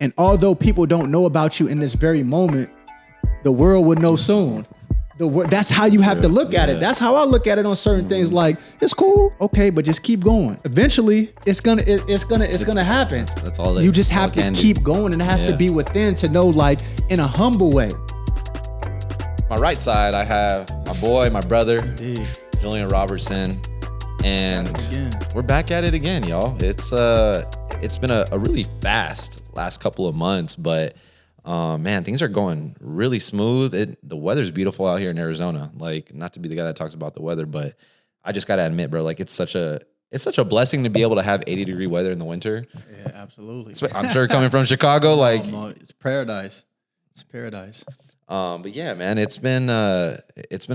And although people don't know about you in this very moment, the world would know soon. That's how you have to look at it. That's how I look at it on certain things. Like, it's cool, okay, but just keep going. Eventually, it's gonna happen. That's all. You just have to keep going, and it has to be within to know, like, in a humble way. My right side, I have my boy, my brother, Julian Robertson, and we're back at it again, y'all. It's been a really fast last couple of months, but man, things are going really smooth. The weather's beautiful out here in Arizona. Like, not to be the guy that talks about the weather, but I just gotta admit, bro, like it's such a blessing to be able to have 80-degree weather in the winter. Yeah, absolutely. I'm sure coming from Chicago, like it's paradise. It's paradise. But yeah, man, it's been a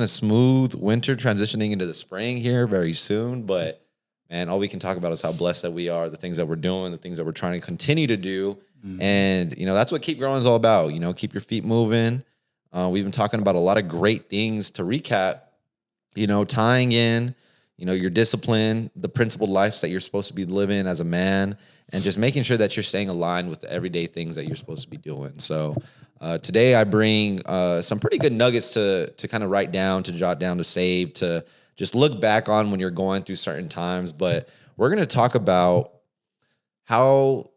smooth winter transitioning into the spring here very soon. But man, all we can talk about is how blessed that we are, the things that we're doing, the things that we're trying to continue to do. And, that's what Keep Grwng is all about. Keep your feet moving. We've been talking about a lot of great things to recap, tying in, your discipline, the principled lives that you're supposed to be living as a man, and just making sure that you're staying aligned with the everyday things that you're supposed to be doing. So today I bring some pretty good nuggets to kind of write down, to jot down, to save, to just look back on when you're going through certain times. But we're going to talk about how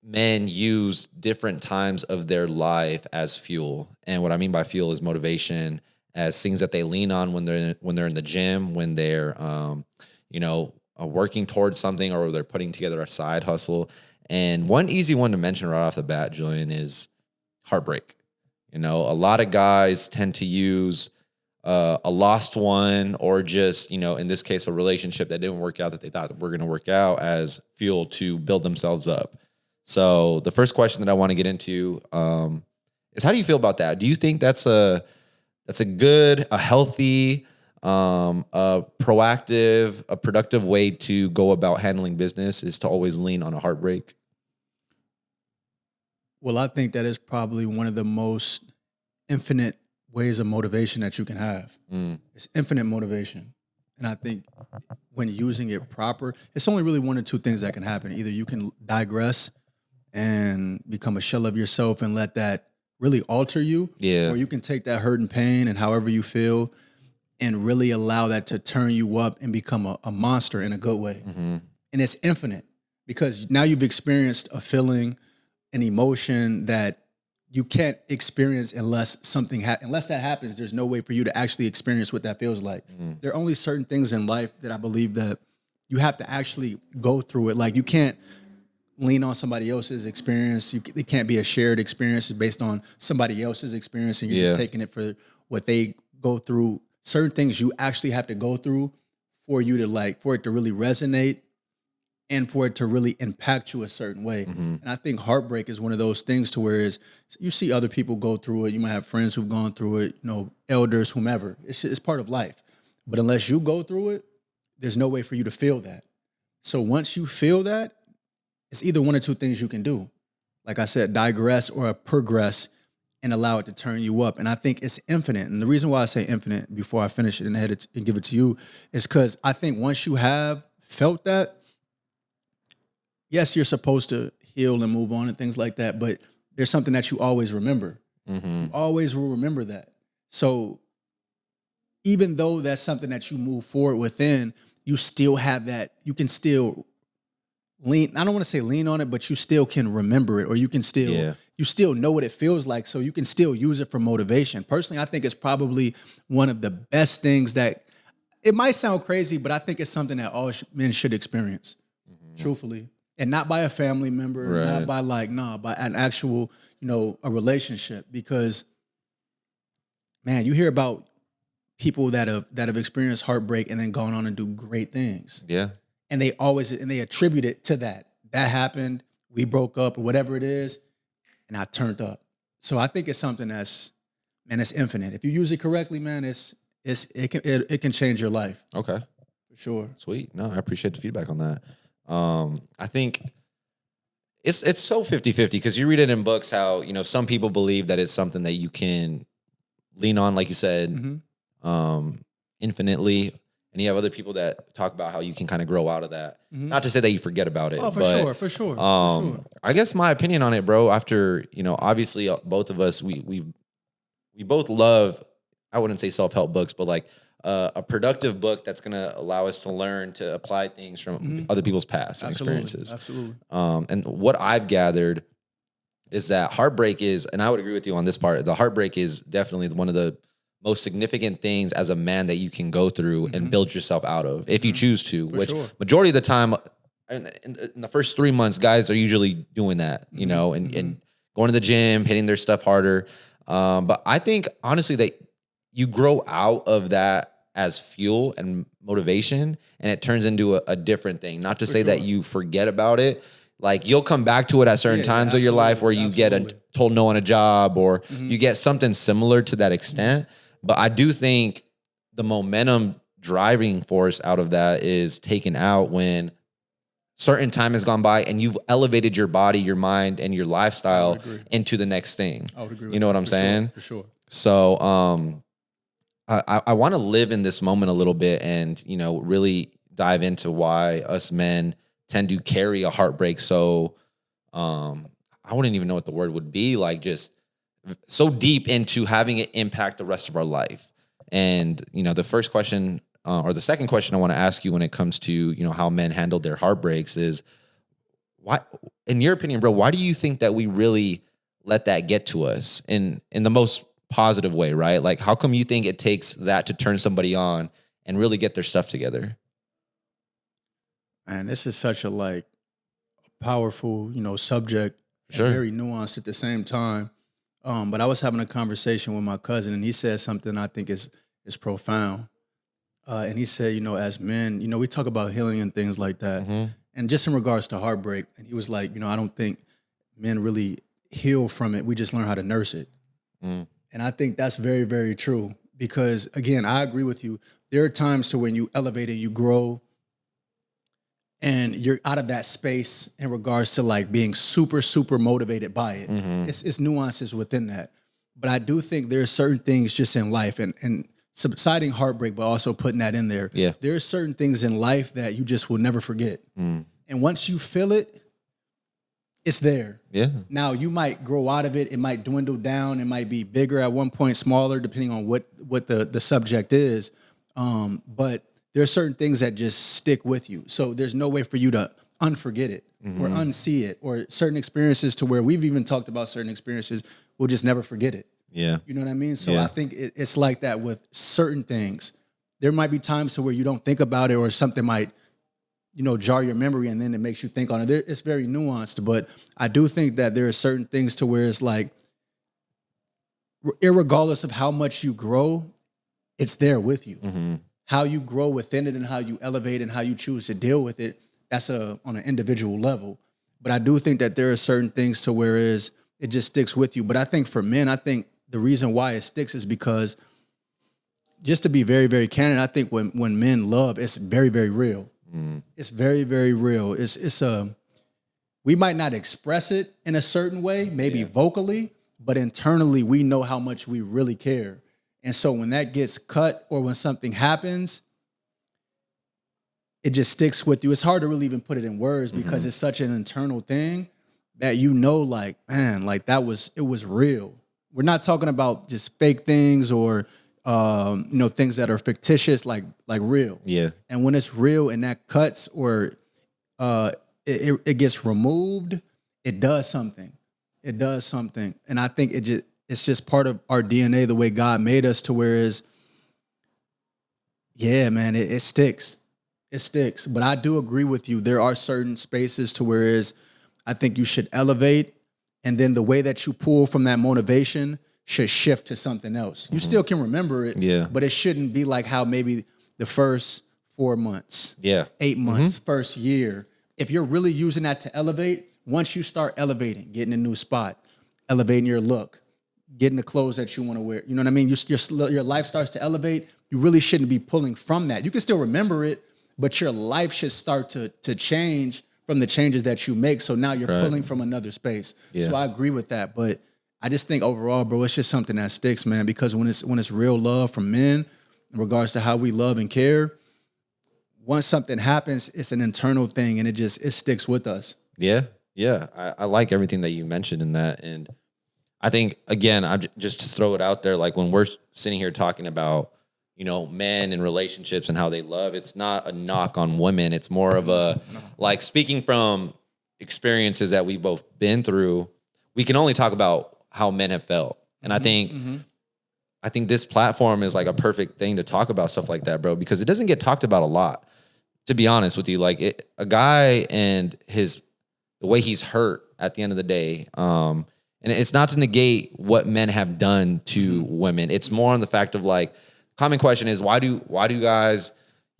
men use different times of their life as fuel. And what I mean by fuel is motivation, as things that they lean on when they're in the gym, when they're working towards something, or they're putting together a side hustle. And one easy one to mention right off the bat, Julian, is heartbreak. A lot of guys tend to use a lost one, or just, in this case, a relationship that didn't work out, that they thought were going to work out, as fuel to build themselves up. So the first question that I want to get into is, how do you feel about that? Do you think that's a good, a healthy, a proactive, a productive way to go about handling business, is to always lean on a heartbreak? Well, I think that is probably one of the most infinite ways of motivation that you can have. It's infinite motivation. And I think when using it proper, it's only really one or two things that can happen. Either you can digress and become a shell of yourself and let that really alter you. Yeah. Or you can take that hurt and pain and however you feel and really allow that to turn you up and become a monster in a good way. And it's infinite, because now you've experienced a feeling, an emotion that you can't experience unless unless that happens. There's no way for you to actually experience what that feels like. There are only certain things in life that I believe that you have to actually go through it. Like, you can't lean on somebody else's experience. It can't be a shared experience based on somebody else's experience, and you're just taking it for what they go through. Certain things you actually have to go through for you to for it to really resonate and for it to really impact you a certain way. And I think heartbreak is one of those things to where you see other people go through it. You might have friends who've gone through it, elders, whomever. It's part of life. But unless you go through it, there's no way for you to feel that. So once you feel that, it's either one or two things you can do. Like I said, digress or progress and allow it to turn you up. And I think it's infinite. And the reason why I say infinite before I finish it and give it to you is because I think once you have felt that, yes, you're supposed to heal and move on and things like that, but there's something that you always remember. You always will remember that. So even though that's something that you move forward within, you still have that, you can still lean, I don't want to say lean on it, but you still can remember it, or you can still, you still know what it feels like, so you can still use it for motivation. Personally, I think it's probably one of the best things that, it might sound crazy, but I think it's something that all men should experience, truthfully. And not by a family member, not by by an actual, a relationship. Because, man, you hear about people that have experienced heartbreak and then gone on and do great things. Yeah. And they attribute it to that. That happened, we broke up, or whatever it is, and I turned up. So I think it's something it's infinite. If you use it correctly, man, it can change your life. Okay. For sure. Sweet. No, I appreciate the feedback on that. I think it's so 50-50, because you read it in books how, some people believe that it's something that you can lean on, like you said, infinitely. and you have other people that talk about how you can kind of grow out of that. Not to say that you forget about it. Oh, for but, sure. I guess my opinion on it, bro, after, obviously both of us, we both love, I wouldn't say self-help books, but like a productive book that's going to allow us to learn to apply things from other people's past and experiences. Absolutely. And what I've gathered is that heartbreak is, and I would agree with you on this part, the heartbreak is definitely one of the most significant things as a man that you can go through and build yourself out of if you choose to, which majority of the time in the first 3 months, guys are usually doing that, and going to the gym, hitting their stuff harder. But I think honestly that you grow out of that as fuel and motivation, and it turns into a different thing. Not to say that you forget about it. Like you'll come back to it at certain times of your life where you get told no on a job, or you get something similar to that extent. But I do think the momentum driving force out of that is taken out when certain time has gone by and you've elevated your body, your mind, and your lifestyle into the next thing. I would agree. You know what I'm saying? For sure. So I want to live in this moment a little bit and, really dive into why us men tend to carry a heartbreak. So I wouldn't even know what the word would be, like just so deep into having it impact the rest of our life. And, the first question or the second question I want to ask you when it comes to, how men handle their heartbreaks is why, in your opinion, bro, why do you think that we really let that get to us in the most positive way, right? Like, how come you think it takes that to turn somebody on and really get their stuff together? Man, this is such a powerful, subject. Sure. And very nuanced at the same time. But I was having a conversation with my cousin, and he said something I think is profound. And he said, as men, we talk about healing and things like that. And just in regards to heartbreak, and he was like, I don't think men really heal from it. We just learn how to nurse it. And I think that's very, very true. Because again, I agree with you. There are times to when you elevate and you grow, and you're out of that space in regards to being super, super motivated by it. It's nuances within that. But I do think there's certain things just in life and subsiding heartbreak, but also putting that in there. Yeah. There are certain things in life that you just will never forget. And once you feel it, it's there. Yeah. Now you might grow out of it. It might dwindle down. It might be bigger at one point, smaller, depending on what the subject is. But there are certain things that just stick with you. So there's no way for you to unforget it or unsee it, or certain experiences to where we've even talked about certain experiences, we'll just never forget it. Yeah. You know what I mean? So I think it's like that with certain things. There might be times to where you don't think about it, or something might, jar your memory, and then it makes you think on it. It's very nuanced, but I do think that there are certain things to where it's like, irregardless of how much you grow, it's there with you. How you grow within it and how you elevate and how you choose to deal with it, that's on an individual level. But I do think that there are certain things to where it just sticks with you. But I think for men, I think the reason why it sticks is because, just to be very, very candid, I think when men love, it's very, very real. It's very, very real. We might not express it in a certain way, maybe vocally, but internally we know how much we really care. And so when that gets cut or when something happens, it just sticks with you. It's hard to really even put it in words because it's such an internal thing that man, it was real. We're not talking about just fake things or things that are fictitious, like real. Yeah. And when it's real and that cuts or it gets removed, it does something. It does something. And I think it's just part of our DNA, the way God made us, to where it sticks. It sticks. But I do agree with you. There are certain spaces to where I think you should elevate, and then the way that you pull from that motivation should shift to something else. You still can remember it, but it shouldn't be like how maybe the first 4 months, 8 months, first year. If you're really using that to elevate, once you start elevating, getting a new spot, elevating your look, getting the clothes that you want to wear, you know what I mean? Your life starts to elevate. You really shouldn't be pulling from that. You can still remember it, but your life should start to change from the changes that you make. So now you're pulling from another space. Yeah. So I agree with that. But I just think overall, bro, it's just something that sticks, man, because when it's real love from men in regards to how we love and care, once something happens, it's an internal thing, and it sticks with us. Yeah. Yeah. I like everything that you mentioned in that. And I think, again, just to throw it out there, like when we're sitting here talking about, men and relationships and how they love, it's not a knock on women. It's more of a, like, speaking from experiences that we've both been through, we can only talk about how men have felt. And I think this platform is like a perfect thing to talk about stuff like that, bro, because it doesn't get talked about a lot, to be honest with you. Like a guy and the way he's hurt at the end of the day. And it's not to negate what men have done to women. It's more on the fact of, like, common question is, why do guys,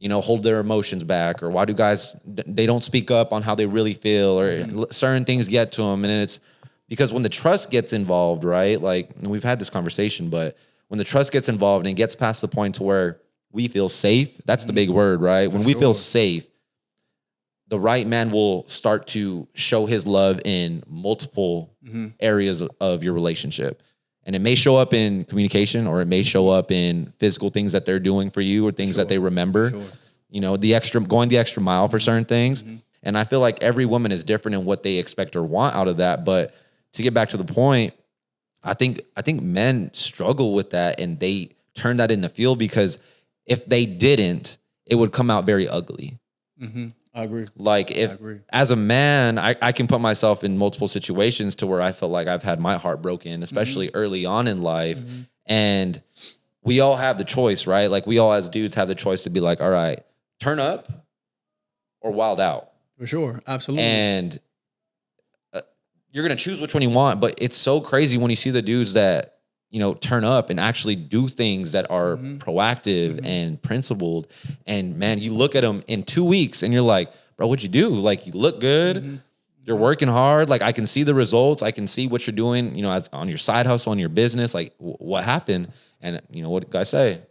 hold their emotions back, or why do guys, they don't speak up on how they really feel, or certain things get to them. And it's because when the trust gets involved, right? Like, and we've had this conversation, but when the trust gets involved and it gets past the point to where we feel safe, that's the big word, right? When we feel safe, the right man will start to show his love in multiple areas of your relationship. And it may show up in communication, or it may show up in physical things that they're doing for you, or things that they remember, going the extra mile for certain things. And I feel like every woman is different in what they expect or want out of that. But to get back to the point, I think men struggle with that, and they turn that into fuel, because if they didn't, it would come out very ugly. I agree. Like, as a man, I can put myself in multiple situations to where I feel like I've had my heart broken, especially early on in life. And we all have the choice, right? Like, we all as dudes have the choice to be like, all right, turn up or wild out. For sure. Absolutely. And you're going to choose which one you want. But it's so crazy when you see the dudes that, turn up and actually do things that are proactive and principled. And man, you look at them in 2 weeks and you're like, bro, what'd you do? Like, you look good. You're working hard. Like, I can see the results. I can see what you're doing, as on your side hustle, on your business. Like, what happened? And what guys say,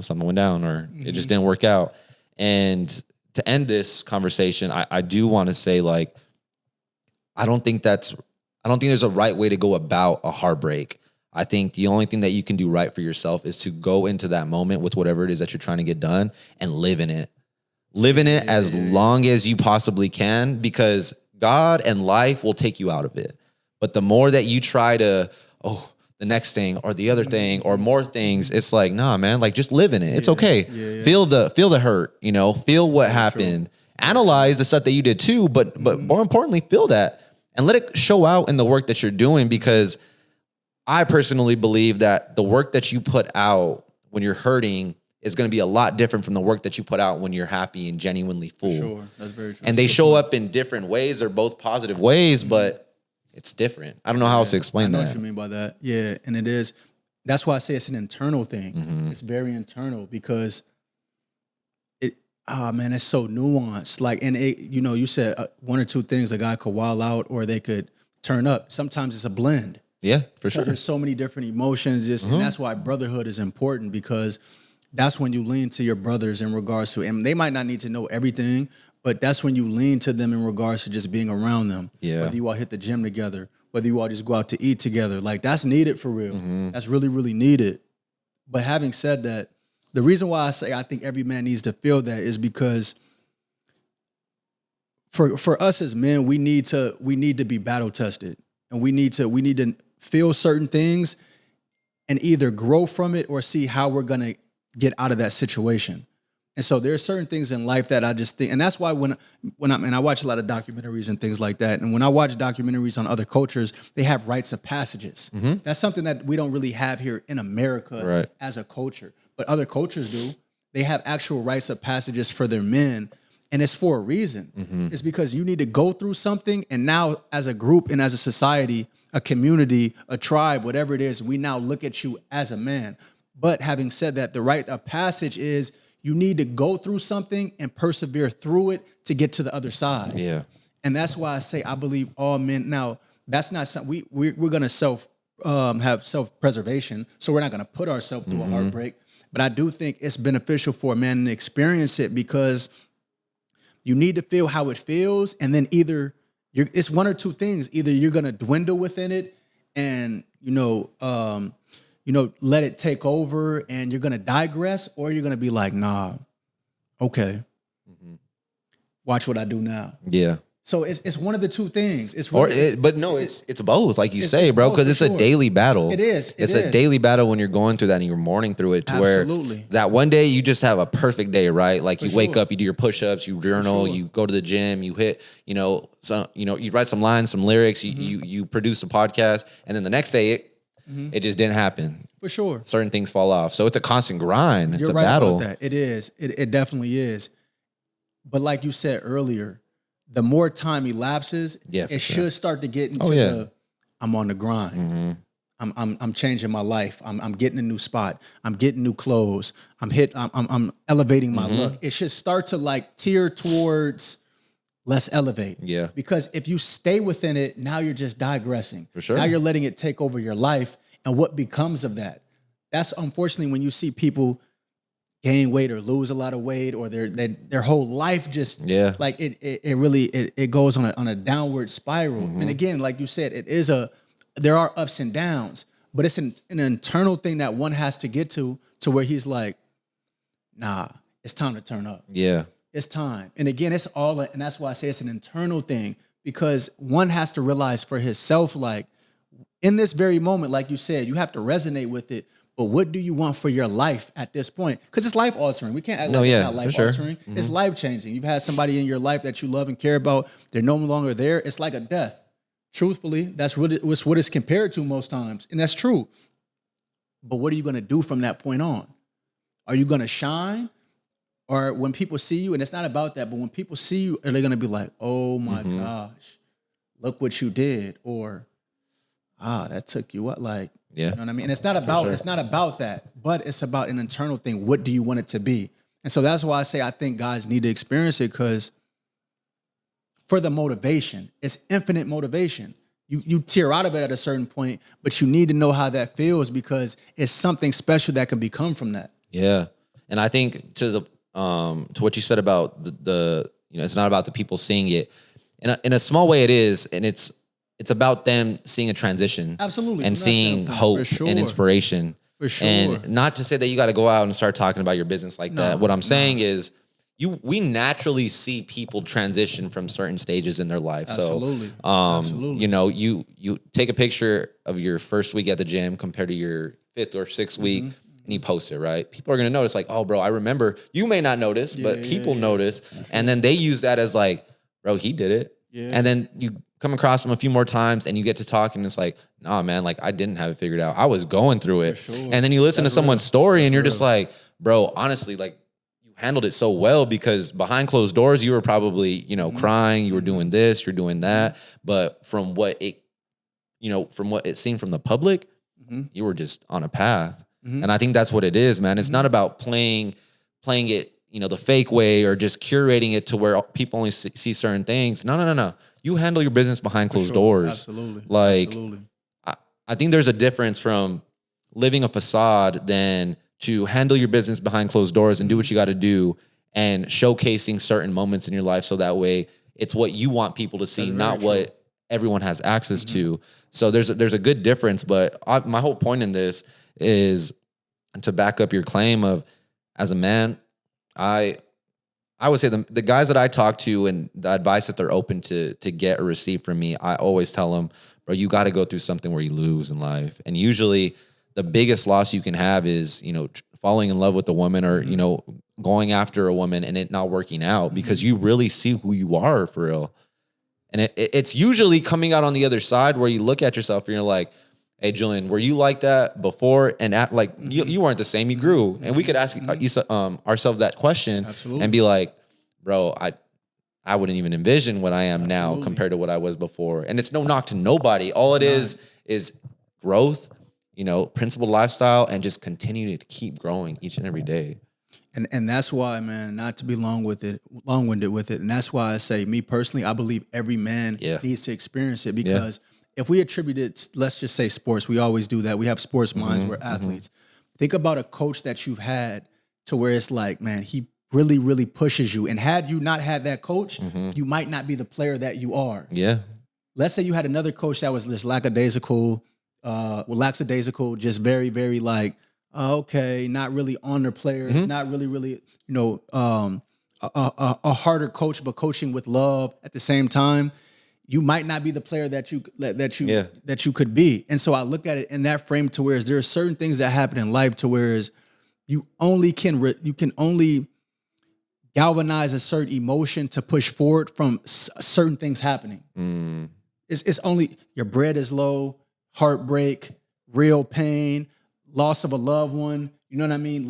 something went down, or it just didn't work out. And to end this conversation, I do want to say, like, I don't think there's a right way to go about a heartbreak. I think the only thing that you can do right for yourself is to go into that moment with whatever it is that you're trying to get done and live in it. Live in it as long as you possibly can, because God and life will take you out of it. But the more that you try to, the next thing or the other thing or more things, it's like, nah, man, like, just live in it. It's okay. Feel the hurt, feel what happened. Analyze the stuff that you did too, but more importantly, feel that. And let it show out in the work that you're doing, because I personally believe that the work that you put out when you're hurting is going to be a lot different from the work that you put out when you're happy and genuinely full. Sure, that's very true. And they show up in different ways. They're both positive ways, but it's different. I don't know how else to explain that. I know what you mean by that. Yeah, and it is. That's why I say it's an internal thing. It's very internal, because it's so nuanced. Like, and you said one or two things, a guy could wild out or they could turn up. Sometimes it's a blend. Yeah, for sure. Because there's so many different emotions. And that's why brotherhood is important, because that's when you lean to your brothers in regards to, and they might not need to know everything, but that's when you lean to them in regards to just being around them. Yeah. Whether you all hit the gym together, whether you all just go out to eat together, like, that's needed for real. That's really, really needed. But having said that, the reason why I say I think every man needs to feel that is because for us as men, we need to be battle tested, and we need to feel certain things and either grow from it or see how we're gonna get out of that situation. And so there are certain things in life that I just think, and that's why when I watch a lot of documentaries and things like that, and when I watch documentaries on other cultures, they have rites of passages. That's something that we don't really have here in America as a culture. But other cultures do. They have actual rites of passages for their men, and it's for a reason. It's because you need to go through something, and now as a group and as a society, a community, a tribe, whatever it is, we now look at you as a man. But having said that, the rite of passage is you need to go through something and persevere through it to get to the other side. Yeah. And that's why I say I believe all men. Now, that's not something we're going to have self-preservation, so we're not going to put ourselves through a heartbreak. But I do think it's beneficial for a man to experience it, because you need to feel how it feels, and then either it's one or two things. Either you're gonna dwindle within it, and let it take over, and you're gonna digress, or you're gonna be like, nah, okay, watch what I do now. Yeah. So it's one of the two things. It's really, it's both, like you say, it's bro, both, because for it's sure. a daily battle. It is. It's a daily battle when you're going through that and you're mourning through it to Absolutely. where that one day you just have a perfect day, right? Like you wake sure. up, you do your push-ups, you journal, sure. you go to the gym, you hit, you write some lines, some lyrics, you produce a podcast, and then the next day it just didn't happen. For sure. Certain things fall off. So it's a constant grind. It's You're a right battle. about that. It is. It definitely is. But like you said earlier, the more time elapses, it should start to get into the I'm on the grind. I'm changing my life. I'm getting a new spot. I'm getting new clothes. I'm elevating my look. It should start to like tear towards let's elevate. Yeah. Because if you stay within it, now you're just digressing. For sure. Now you're letting it take over your life. And what becomes of that? That's unfortunately when you see people gain weight or lose a lot of weight, or their whole life just like it really goes on a downward spiral. And again, like you said, there are ups and downs, but it's an internal thing that one has to get to where he's like, nah, it's time to turn up. Yeah. It's time. And again, and that's why I say it's an internal thing, because one has to realize for himself, like in this very moment, like you said, you have to resonate with it. But what do you want for your life at this point? Because it's life altering. We can't act like it's not life altering. It's life changing. You've had somebody in your life that you love and care about. They're no longer there. It's like a death. Truthfully, that's what it's compared to most times. And that's true. But what are you going to do from that point on? Are you going to shine? Or when people see you, and it's not about that, but when people see you, are they going to be like, oh my gosh, look what you did? Or, that took you what? Like, you know what I mean? And it's not about that, but it's about an internal thing. What do you want it to be? And so that's why I say I think guys need to experience it, because for the motivation, it's infinite motivation. You tear out of it at a certain point, but you need to know how that feels, because it's something special that can become from that. Yeah. And I think to what you said about the it's not about the people seeing it. In a small way it is, and it's about them seeing a transition. Absolutely. And seeing hope and inspiration. For sure. And not to say that you got to go out and start talking about your business like that. What I'm saying is we naturally see people transition from certain stages in their life. Absolutely. So, Absolutely. You take a picture of your first week at the gym compared to your 5th or 6th week, and you post it, right? People are going to notice like, oh, bro, I remember. You may not notice, but people notice. Sure. And then they use that as like, bro, he did it. Yeah. And then you come across them a few more times and you get to talk and it's like, nah, man, like I didn't have it figured out. I was going through it. Sure. And then you listen to someone's story and you're just like, bro, honestly, like you handled it so well, because behind closed doors, you were probably, crying, you were doing this, you're doing that. But from what it seemed from the public, you were just on a path. And I think that's what it is, man. It's not about playing it, the fake way, or just curating it to where people only see certain things. No. You handle your business behind closed doors. Absolutely. Like, Absolutely. I think there's a difference from living a facade than to handle your business behind closed doors and do what you got to do, and showcasing certain moments in your life. So that way it's what you want people to see, not what everyone has access to. So there's a good difference. But my whole point in this is to back up your claim of, as a man, I would say the guys that I talk to and the advice that they're open to get or receive from me, I always tell them, bro, you got to go through something where you lose in life. And usually the biggest loss you can have is, falling in love with a woman, or, going after a woman and it not working out, because you really see who you are for real. And it's usually coming out on the other side where you look at yourself and you're like, hey, Julian, were you like that before? And you weren't the same, you grew. And we could ask ourselves that question. Absolutely. And be like, bro, I wouldn't even envision what I am now compared to what I was before. And it's no knock to nobody. All it is growth, principled lifestyle, and just continue to keep growing each and every day. And that's why, man, not to be long-winded with it. And that's why I say, me personally, I believe every man needs to experience it, because if we attribute it, let's just say sports, we always do that. We have sports minds, we're athletes. Think about a coach that you've had to where it's like, man, he really, really pushes you. And had you not had that coach, you might not be the player that you are. Yeah. Let's say you had another coach that was just lackadaisical, just very, very like, okay, not really on their players, not really, a harder coach, but coaching with love at the same time, you might not be the player that you could be. And so I look at it in that frame to where there are certain things that happen in life to where you can only galvanize a certain emotion to push forward from certain things happening. It's only your bread is low, heartbreak, real pain, loss of a loved one. You know what I mean?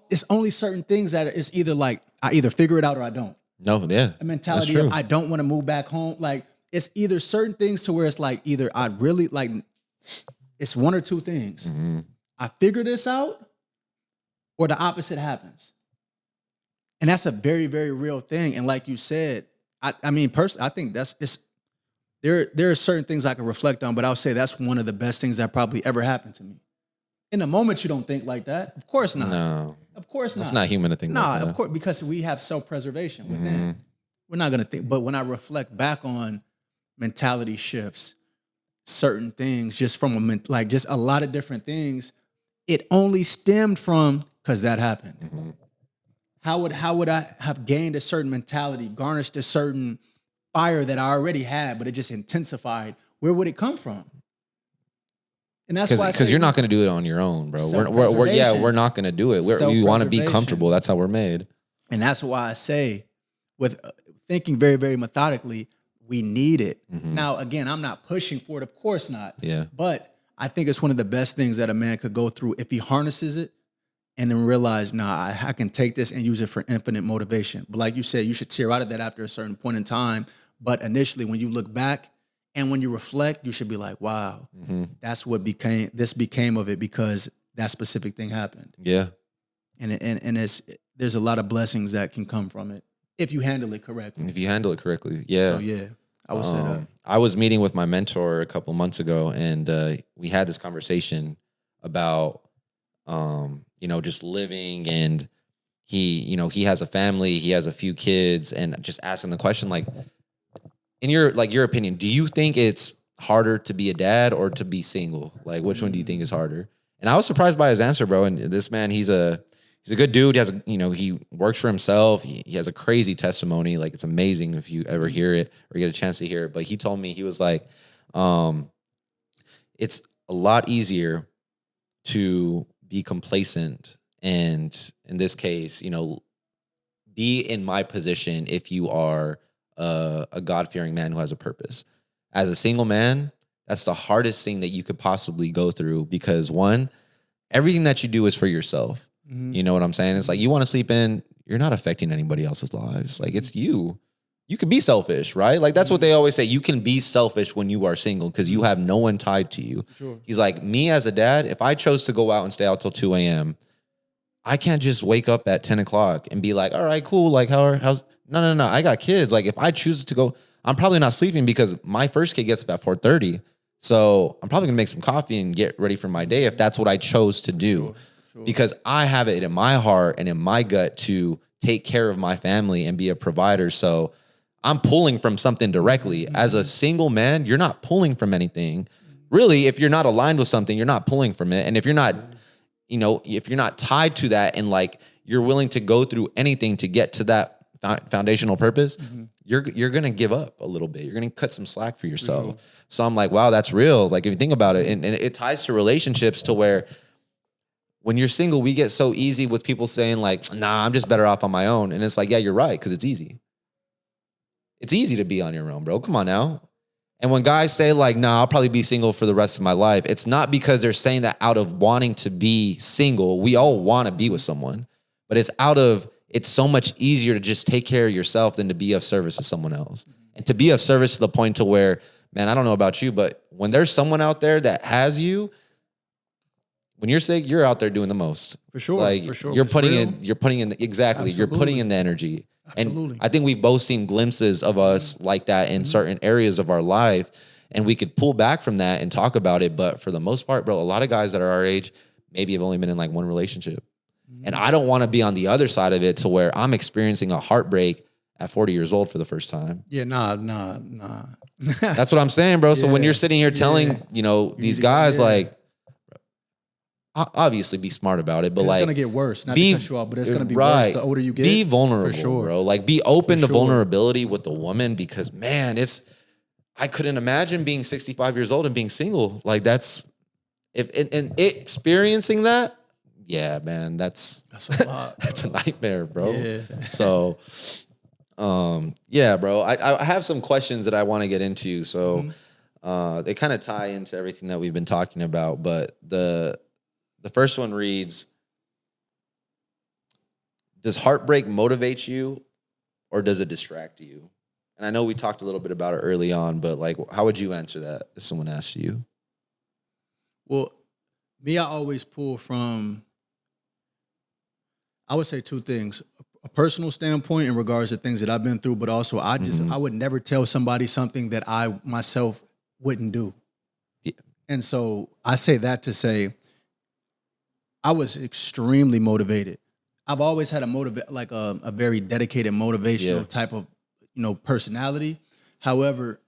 It's only certain things that it's either like I either figure it out or I don't. No, yeah. A mentality of I don't want to move back home. Like it's either certain things to where it's like either I really like it's one or two things. I figure this out or the opposite happens. And that's a very, very real thing. And like you said, I mean, personally, I think there are certain things I can reflect on, but I'll say that's one of the best things that probably ever happened to me. In the moment, you don't think like that. Of course not. No. Of course not. It's not human to think like that. Of course, because we have self-preservation within. We're not going to think. But when I reflect back on mentality shifts, certain things, just from just a lot of different things, it only stemmed from because that happened. How would I have gained a certain mentality, garnished a certain fire that I already had, but it just intensified? Where would it come from? And that's why because you're not going to do it on your own, bro. We're not going to do it. We want to be comfortable. That's how we're made. And that's why I say, with thinking very, very methodically, we need it. Now, again, I'm not pushing for it. Of course not. Yeah. But I think it's one of the best things that a man could go through if he harnesses it and then realize, I can take this and use it for infinite motivation. But like you said, you should tear out of that after a certain point in time. But initially, when you look back and when you reflect, you should be like, wow, that's what became of it because that specific thing happened. Yeah. And there's a lot of blessings that can come from it if you handle it correctly. Yeah. So yeah, I would say that. I was meeting with my mentor a couple months ago, and we had this conversation about, just living, and he has a family, he has a few kids, and just asking the question, like, in your opinion, do you think it's harder to be a dad or to be single? Like, which one do you think is harder? And I was surprised by his answer, bro. And this man, he's a good dude. He has he works for himself. He has a crazy testimony. Like, it's amazing if you ever hear it or get a chance to hear it. But he told me, he was like, it's a lot easier to be complacent and, in this case, be in my position if you are a God-fearing man who has a purpose. As a single man, that's the hardest thing that you could possibly go through because, one, everything that you do is for yourself. You know what I'm saying? It's like you want to sleep in, you're not affecting anybody else's lives. Like, it's you. You can be selfish, right? Like, that's what they always say. You can be selfish when you are single because you have no one tied to you. Sure. He's like, me as a dad, if I chose to go out and stay out till 2 a.m., I can't just wake up at 10 o'clock and be like, all right, cool. Like, how's... No. I got kids. Like, if I choose to go, I'm probably not sleeping because my first kid gets up at 4:30. So I'm probably going to make some coffee and get ready for my day if that's what I chose to do. Sure. Because I have it in my heart and in my gut to take care of my family and be a provider. So I'm pulling from something directly. As a single man, you're not pulling from anything. Really, if you're not aligned with something, you're not pulling from it. And if you're not, if you're not tied to that and like you're willing to go through anything to get to that foundational purpose, you're going to give up a little bit. You're going to cut some slack for yourself. Sure. So I'm like, wow, that's real. Like, if you think about it, and it ties to relationships to where when you're single, we get so easy with people saying like, nah, I'm just better off on my own. And it's like, yeah, you're right. Cause it's easy. It's easy to be on your own, bro. Come on now. And when guys say like, nah, I'll probably be single for the rest of my life, it's not because they're saying that out of wanting to be single. We all want to be with someone, but it's so much easier to just take care of yourself than to be of service to someone else. And to be of service to the point to where, man, I don't know about you, but when there's someone out there that has you, when you're sick, you're out there doing the most. For sure. Like, for sure. You're putting in exactly. Absolutely. You're putting in the energy. Absolutely. And I think we've both seen glimpses of us like that in certain areas of our life. And we could pull back from that and talk about it. But for the most part, bro, a lot of guys that are our age maybe have only been in like one relationship. And I don't want to be on the other side of it to where I'm experiencing a heartbreak at 40 years old for the first time. Yeah, nah. That's what I'm saying, bro. So when you're sitting here telling, these guys like, obviously be smart about it, but It's like gonna get worse. Not to cut you off, but it's gonna be right. worse the older you get. Be vulnerable, for sure. bro. Like be open to sure. vulnerability with the woman because man, I couldn't imagine being 65 years old and being single. Like that's and experiencing that. Yeah, man, that's a lot. that's a nightmare, bro. Yeah. So, yeah, bro. I have some questions that I want to get into. So, they kind of tie into everything that we've been talking about. But the first one reads: does heartbreak motivate you, or does it distract you? And I know we talked a little bit about it early on, but like, how would you answer that if someone asked you? Well, me, I always pull from, I would say two things. A personal standpoint in regards to things that I've been through, but also I would never tell somebody something that I myself wouldn't do. Yeah. And so I say that to say I was extremely motivated. I've always had a very dedicated motivational type of, personality. However,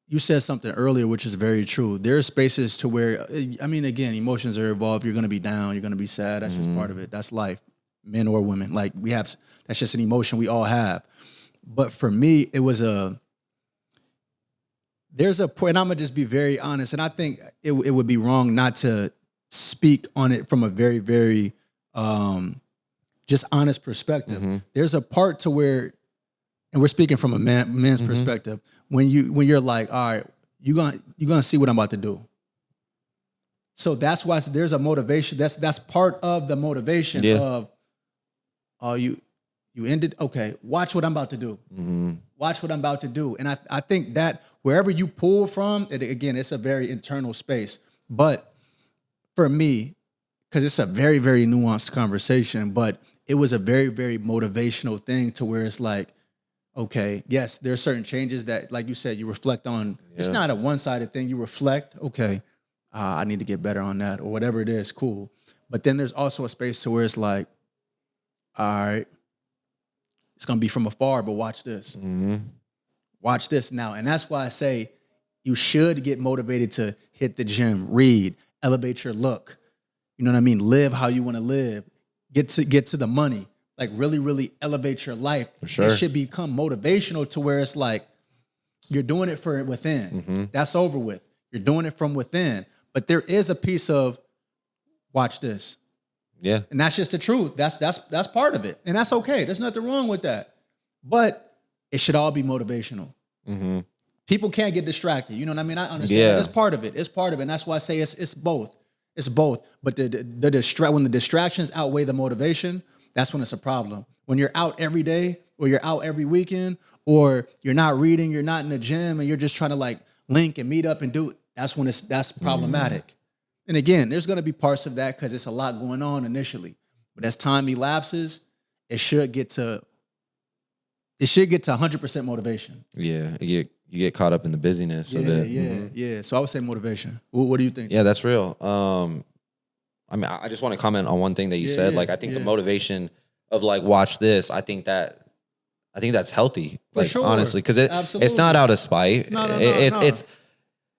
you said something earlier, which is very true. There are spaces to where, again, emotions are involved. You're going to be down. You're going to be sad. That's just part of it. That's life, men or women. Like that's just an emotion we all have. But for me, there's a point, and I'm going to just be very honest. And I think it would be wrong not to speak on it from a very, very just honest perspective. There's a part to where, and we're speaking from a man's perspective, when you're like, all right, you're gonna see what I'm about to do. So that's why there's a motivation. That's part of the motivation of, oh, you ended. Okay, watch what I'm about to do. Watch what I'm about to do. And I think that wherever you pull from, again, it's a very internal space. But for me, because it's a very, very nuanced conversation, but it was a very, very motivational thing to where it's like, okay, yes, there are certain changes that, like you said, you reflect on. It's not a one-sided thing. You reflect, okay, I need to get better on that or whatever it is, cool. But then there's also a space to where it's like, all right, it's going to be from afar, but watch this. Watch this now. And that's why I say you should get motivated to hit the gym, read, elevate your look. You know what I mean? Live how you want to live. Get to the money. Like really, really elevate your life. For sure. It should become motivational to where it's like you're doing it for within. That's over with. You're doing it from within. But there is a piece of watch this. Yeah. And that's just the truth. That's part of it. And that's okay. There's nothing wrong with that. But it should all be motivational. People can't get distracted. You know what I mean? I understand that. It's part of it. It's part of it. And that's why I say it's both. It's both. But when the distractions outweigh the motivation, that's when it's a problem. When you're out every day or you're out every weekend or you're not reading, you're not in the gym and you're just trying to like link and meet up and do it, that's when that's problematic. And again, there's going to be parts of that because it's a lot going on initially. But as time elapses, it should get to 100% motivation. Yeah, you get caught up in the busyness of it. Yeah. So I would say motivation. What do you think? Yeah, that's real. I just want to comment on one thing that you said. Like, I think the motivation of like, watch this. I think that's healthy. Like, sure. honestly, because it's not out of spite. No.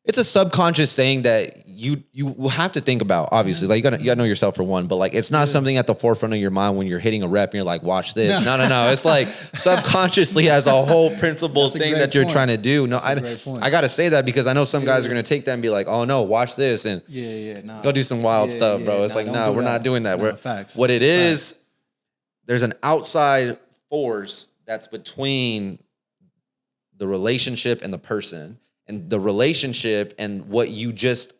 It's a subconscious thing that you will have to think about. Obviously, like you gotta know yourself for one. But like, it's not something at the forefront of your mind when you're hitting a rep and you're like, watch this. No. It's like subconsciously as a whole principle thing that you're trying to do. No, I gotta say that because I know some guys are gonna take that and be like, oh no, watch this and go do some wild stuff, bro. It's like, no, we're not doing that. Facts. What it is, there's an outside force that's between the relationship and the person. And the relationship and what you just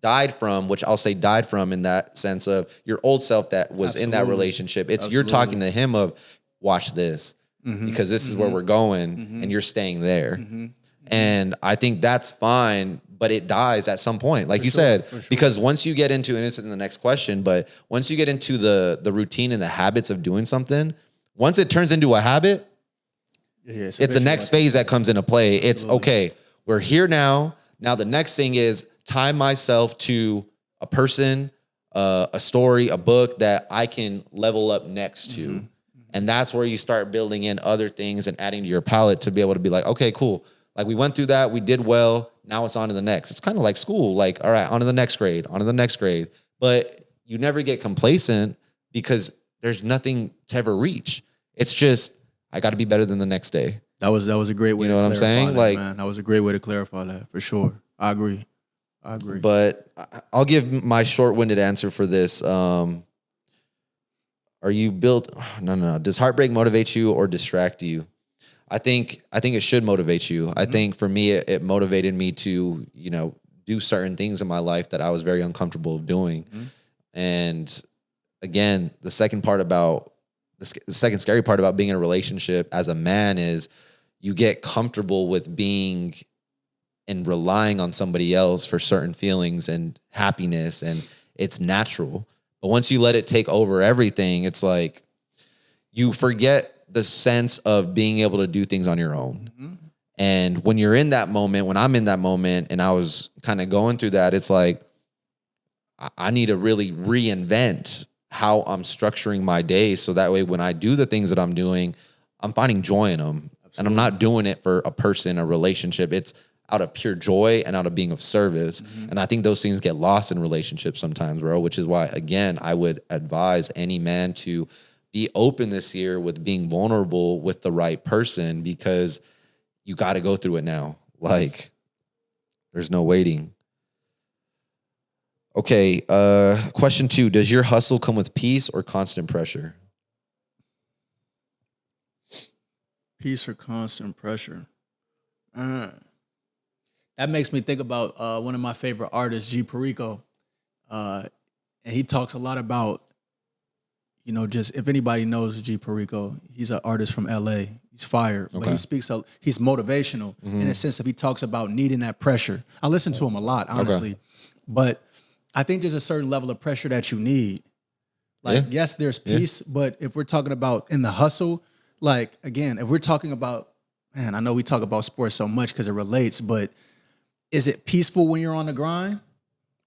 died from, which I'll say died from in that sense of your old self that was in that relationship. You're talking to him of watch this because this is where we're going and you're staying there. And I think that's fine, but it dies at some point. Like you said, because once you get into, and it's in the next question, but once you get into the routine and the habits of doing something, once it turns into a habit, it's the next phase that comes into play. It's okay. We're here now. Now the next thing is tie myself to a person, a story, a book that I can level up next to. And that's where you start building in other things and adding to your palette to be able to be like, okay, cool. Like we went through that. We did well. Now it's on to the next. It's kind of like school. Like, all right, on to the next grade, on to the next grade. but you never get complacent because there's nothing to ever reach. It's just, I got to be better than the next day. That was a great way. You know what I'm saying? That, like, man, that was a great way to clarify that for sure. I agree. But I'll give my short-winded answer for this. Are you built? No. Does heartbreak motivate you or distract you? I think it should motivate you. I think for me, it motivated me to, do certain things in my life that I was very uncomfortable doing. And again, the second scary part about being in a relationship as a man is you get comfortable with being and relying on somebody else for certain feelings and happiness, and it's natural. But once you let it take over everything, it's like you forget the sense of being able to do things on your own. And when you're in that moment, when I'm in that moment, and I was kind of going through that, it's like I need to really reinvent how I'm structuring my day, so that way when I do the things that I'm doing, I'm finding joy in them. Absolutely. And I'm not doing it for a person, a relationship. It's out of pure joy and out of being of service. And I think those things get lost in relationships sometimes, bro, which is why, again, I would advise any man to be open this year with being vulnerable with the right person, because you got to go through it now. Like, there's no waiting. Okay, question 2. Does your hustle come with peace or constant pressure? Peace or constant pressure? That makes me think about one of my favorite artists, G. Perico. And he talks a lot about, just if anybody knows G. Perico, he's an artist from LA. He's fire, but he speaks, he's motivational in a sense that he talks about needing that pressure. I listen to him a lot, honestly. But I think there's a certain level of pressure that you need. Like, yes, there's peace, but if we're talking about in the hustle, like, again, if we're talking about, man, I know we talk about sports so much because it relates, but is it peaceful when you're on the grind?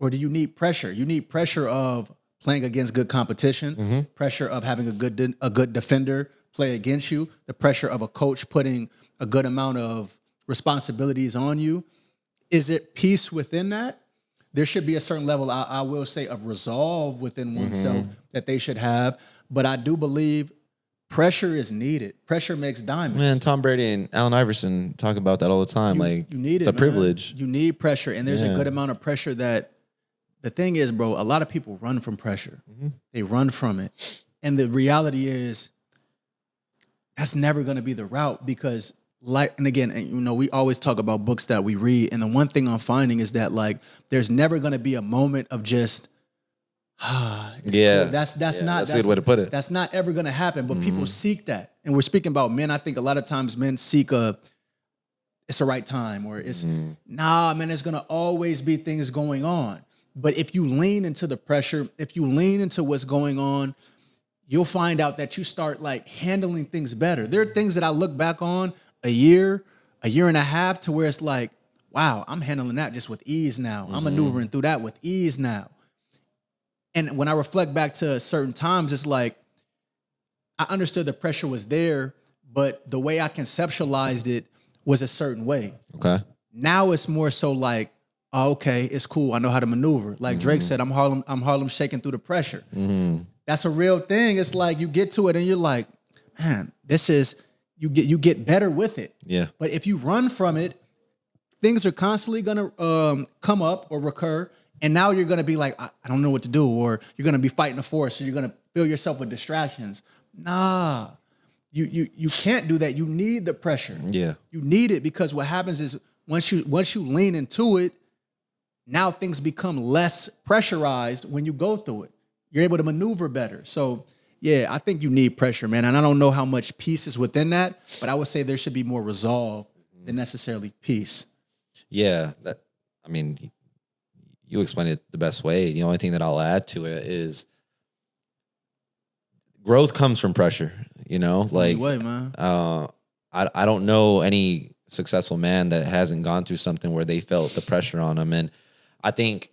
Or do you need pressure? You need pressure of playing against good competition, pressure of having a good defender play against you, the pressure of a coach putting a good amount of responsibilities on you. Is it peace within that? There should be a certain level, I will say, of resolve within oneself that they should have. But I do believe pressure is needed. Pressure makes diamonds. Man, Tom Brady and Allen Iverson talk about that all the time. You need it's a privilege. You need pressure. And there's a good amount of pressure that, the thing is, bro, a lot of people run from pressure. They run from it. And the reality is, that's never going to be the route, because and again, we always talk about books that we read. And the one thing I'm finding is that, like, there's never going to be a moment of just, cool. That's a good way to put it. That's not ever going to happen, but people seek that. And we're speaking about men. I think a lot of times men seek it's the right time, or it's, man, there's going to always be things going on. But if you lean into the pressure, if you lean into what's going on, you'll find out that you start, like, handling things better. There are things that I look back on a year and a half, to where it's like, wow, I'm handling that just with ease now. I'm maneuvering through that with ease now. And when I reflect back to certain times, it's like, I understood the pressure was there, but the way I conceptualized it was a certain way. Okay. Now it's more so like, oh, okay, it's cool. I know how to maneuver. Like Drake said, I'm Harlem shaking through the pressure. That's a real thing. It's like you get to it and you're like, man, this is, you get better with it. Yeah. But if you run from it, things are constantly gonna come up or recur. And now you're gonna be like, I don't know what to do, or you're gonna be fighting a force, or you're gonna fill yourself with distractions. Nah. You can't do that. You need the pressure. Yeah. You need it, because what happens is once you lean into it, now things become less pressurized when you go through it. You're able to maneuver better. So, yeah, I think you need pressure, man. And I don't know how much peace is within that, but I would say there should be more resolve than necessarily peace. Yeah. You explained it the best way. The only thing that I'll add to it is growth comes from pressure, like, way, man. I don't know any successful man that hasn't gone through something where they felt the pressure on them. And I think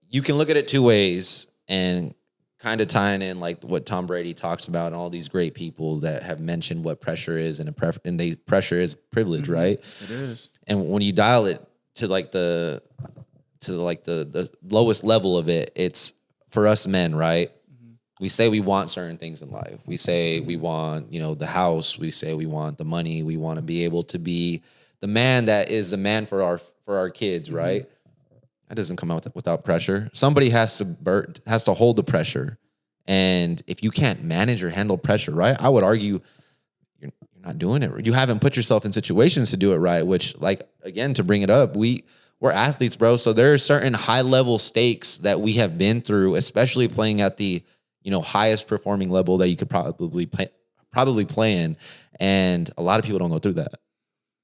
you can look at it two ways, and kind of tying in like what Tom Brady talks about and all these great people that have mentioned what pressure is, and pressure is privilege, right? It is. And when you dial it to the lowest level of it, it's for us men, right? We say we want certain things in life. We say we want, the house. We say we want the money. We want to be able to be the man that is a man for our kids, right? That doesn't come out without pressure. Somebody has to hold the pressure. And if you can't manage or handle pressure, right? I would argue you're not doing it. You haven't put yourself in situations to do it right, which, like, again, to bring it up, we're athletes, bro. So there are certain high level stakes that we have been through, especially playing at the highest performing level that you could probably play in. And a lot of people don't go through that.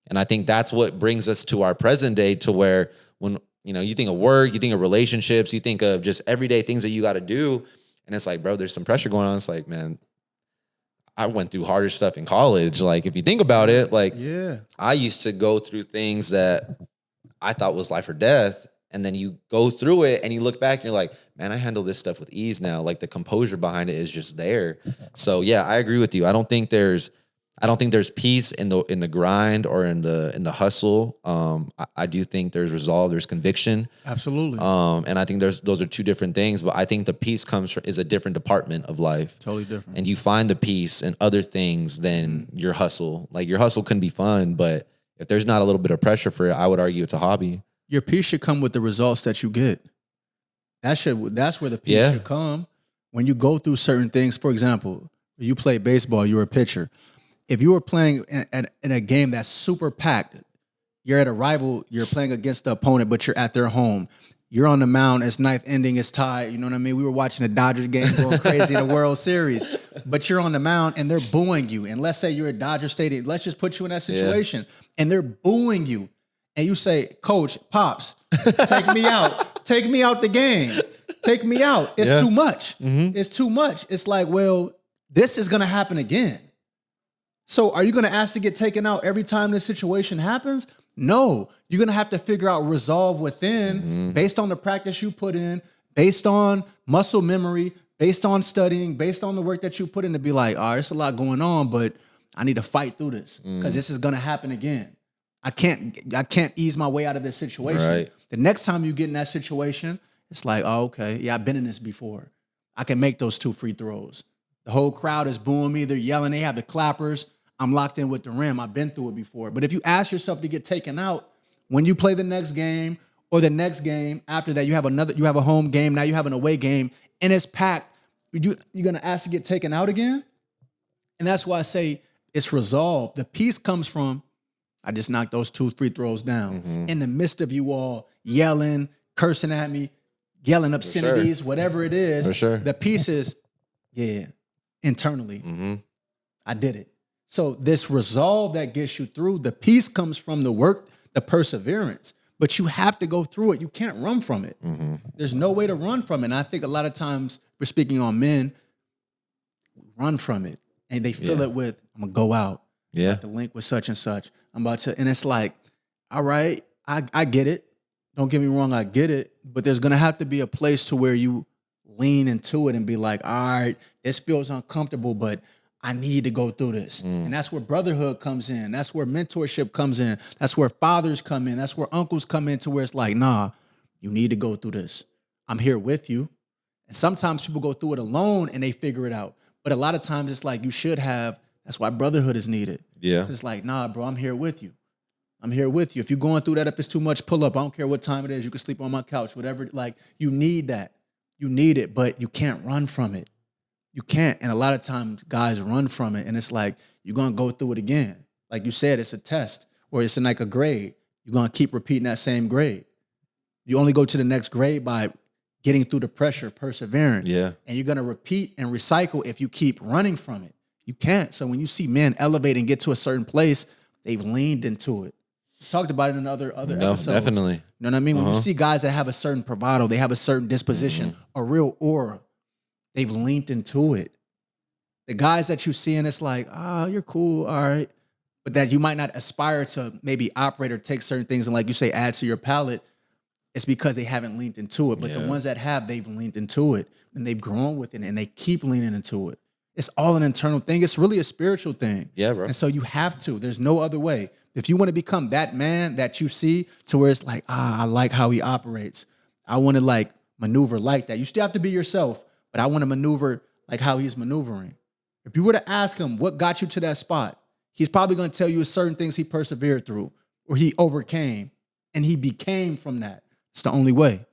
And I think that's what brings us to our present day, to where when, you think of work, you think of relationships, you think of just everyday things that you got to do. And it's like, bro, there's some pressure going on. It's like, man, I went through harder stuff in college. Like, if you think about it, like, I used to go through things that I thought was life or death. And then you go through it and you look back and you're like, man, I handle this stuff with ease now. Like, the composure behind it is just there. So yeah, I agree with you. I don't think there's peace in the grind or in the hustle. I do think there's resolve, there's conviction. Absolutely. And I think those are two different things, but I think the peace is a different department of life. Totally different. And you find the peace in other things than your hustle. Like, your hustle can be fun, but if there's not a little bit of pressure for it, I would argue it's a hobby. Your peace should come with the results that you get. That's where the peace should come. When you go through certain things, for example, you play baseball, you're a pitcher. If you were playing in a game that's super packed, you're at a rival, you're playing against the opponent, but you're at their home. You're on the mound, it's ninth inning, it's tied. You know what I mean? We were watching the Dodgers game going crazy in the World Series, but you're on the mound and they're booing you. And let's say you're at Dodger Stadium. Let's just put you in that situation and they're booing you. And you say, Coach, Pops, take me out. Take me out the game. Take me out. It's too much. It's too much. It's like, well, this is going to happen again. So are you going to ask to get taken out every time this situation happens? No. You're going to have to figure out resolve within based on the practice you put in, based on muscle memory, based on studying, based on the work that you put in, to be like, all right, there's a lot going on, but I need to fight through this because this is going to happen again. I can't ease my way out of this situation. Right. The next time you get in that situation, it's like, oh, okay, yeah, I've been in this before. I can make those 2 free throws. The whole crowd is booing me. They're yelling. They have the clappers. I'm locked in with the rim. I've been through it before. But if you ask yourself to get taken out when you play the next game or the next game after that, you have a home game. Now you have an away game and it's packed. You're going to ask to get taken out again? And that's why I say it's resolved. The peace comes from, I just knocked those 2 free throws down. In the midst of you all yelling, cursing at me, yelling obscenities, whatever it is, the peace is, internally, I did it. So this resolve that gets you through, the peace comes from the work, the perseverance, but you have to go through it. You can't run from it. There's no way to run from it. And I think a lot of times, we're speaking on men, run from it. And they fill it with, I'm going to go out. Yeah. The link with such and such. I'm about to, and it's like, all right, I get it. Don't get me wrong, I get it. But there's going to have to be a place to where you lean into it and be like, all right, this feels uncomfortable, but I need to go through this. And that's where brotherhood comes in. That's where mentorship comes in. That's where fathers come in. That's where uncles come in, to where it's like, nah, you need to go through this. I'm here with you. And sometimes people go through it alone and they figure it out. But a lot of times it's like, you should have. That's why brotherhood is needed. Yeah. It's like, nah, bro, I'm here with you. I'm here with you. If you're going through that, if it's too much, pull up. I don't care what time it is. You can sleep on my couch, whatever. Like, you need that. You need it, but you can't run from it. You can't. And a lot of times guys run from it. And it's like, you're going to go through it again. Like you said, it's a test or it's like a grade. You're going to keep repeating that same grade. You only go to the next grade by getting through the pressure, persevering. Yeah. And you're going to repeat and recycle if you keep running from it. You can't. So when you see men elevate and get to a certain place, they've leaned into it. We talked about it in other episodes. Definitely. You know what I mean? When you see guys that have a certain bravado, they have a certain disposition, a real aura, they've leaned into it. The guys that you see and it's like, you're cool, all right. But that you might not aspire to maybe operate or take certain things and, like you say, add to your palate, it's because they haven't leaned into it. But the ones that have, they've leaned into it and they've grown with it and they keep leaning into it. It's all an internal thing. It's really a spiritual thing. Yeah, bro. And so you have to. There's no other way. If you want to become that man that you see to where it's like, I like how he operates. I want to like maneuver like that. You still have to be yourself, but I want to maneuver like how he's maneuvering. If you were to ask him what got you to that spot, he's probably going to tell you certain things he persevered through or he overcame and he became from that. It's the only way.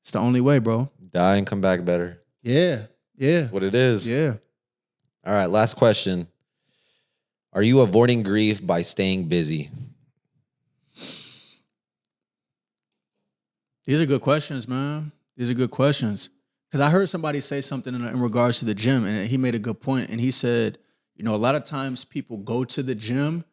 It's the only way, bro. Die and come back better. Yeah. Yeah. That's what it is. Yeah. All right, last question. Are you avoiding grief by staying busy? These are good questions, man. These are good questions. Because I heard somebody say something in regards to the gym, and he made a good point. And he said, you know, a lot of times people go to the gym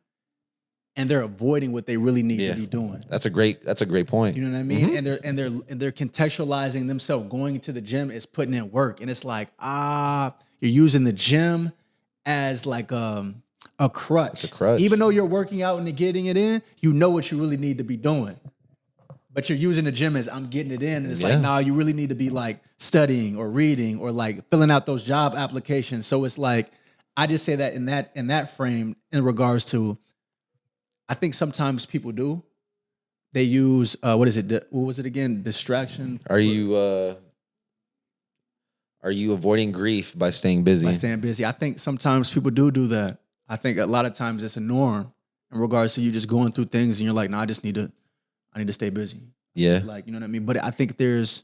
and they're avoiding what they really need to be doing. That's a great point. You know what I mean? And they're contextualizing themselves. Going to the gym is putting in work. And it's like, you're using the gym as like a crutch. It's a crutch. Even though you're working out and getting it in, you know what you really need to be doing. But you're using the gym as I'm getting it in. And it's like, nah, you really need to be like studying or reading or like filling out those job applications. So it's like, I just say that in that frame in regards to, I think sometimes people do. They use, what was it again? Distraction. Are you avoiding grief by staying busy? By staying busy. I think sometimes people do that. I think a lot of times it's a norm in regards to you just going through things and you're like, no, I need to stay busy. Yeah. Like, you know what I mean? But I think there's